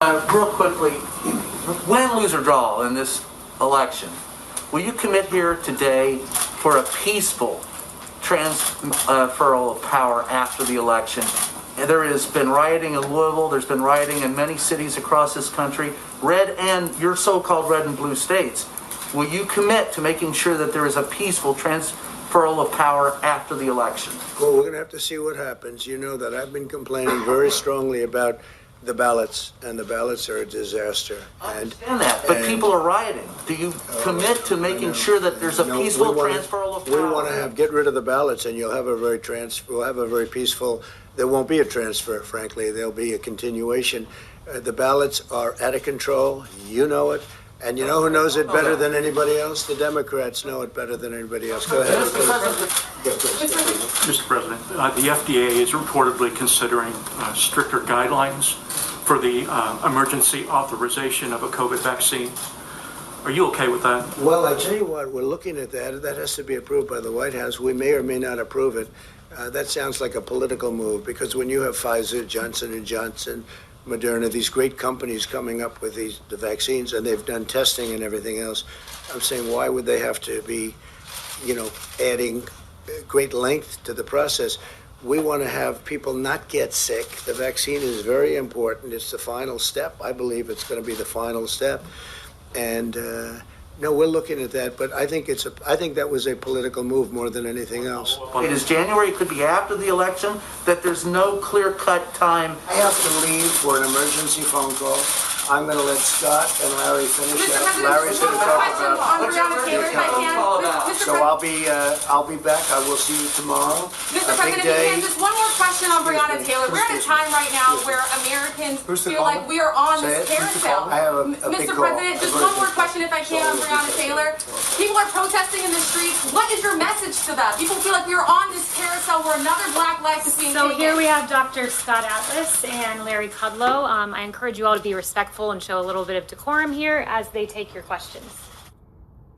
Real quickly, win, lose, or draw in this election, will you commit here today for a peaceful transfer of power after the election? There has been rioting in Louisville, there's been rioting in many cities across this country, red and your so-called red and blue states. Will you commit to making sure that there is a peaceful transferal of power after the election? Well, we're going to have to see what happens. You know that I've been complaining very strongly about the ballots, and the ballots are a disaster. I understand that, but people are rioting. Do you commit to making sure that there's a peaceful transferal of power? We want to get rid of the ballots, and we'll have a very peaceful. There won't be a transfer, frankly. There'll be a continuation. The ballots are out of control. You know it. And you know who knows it better than anybody else? The Democrats know it better than anybody else. Go ahead. Mr. President, the FDA is reportedly considering stricter guidelines for the emergency authorization of a COVID vaccine. Are you okay with that? Well, I tell you what, we're looking at that. That has to be approved by the White House. We may or may not approve it. That sounds like a political move, because when you have Pfizer, Johnson & Johnson, Moderna, these great companies coming up with the vaccines, and they've done testing and everything else, I'm saying, why would they have to be, adding great length to the process? We want to have people not get sick. The vaccine is very important. It's the final step. I believe it's going to be the final step. And no, we're looking at that, but I think that was a political move more than anything else. It is January, it could be after the election, that there's no clear-cut time. I have to leave for an emergency phone call. I'm going to let Scott and Larry finish up. Larry's going to talk about. So I'll be back. I will see you tomorrow. Mr. President, just one more question on Breonna Taylor. We're at a time right now where Americans feel like we are on this carousel. I have a big Mr. call. President, just one more question, if I can, on Breonna Taylor. People are protesting in the streets. What is your message to them? People feel like we are on this carousel where another black life is being taken. So here we have Dr. Scott Atlas and Larry Kudlow. I encourage you all to be respectful and show a little bit of decorum here as they take your questions.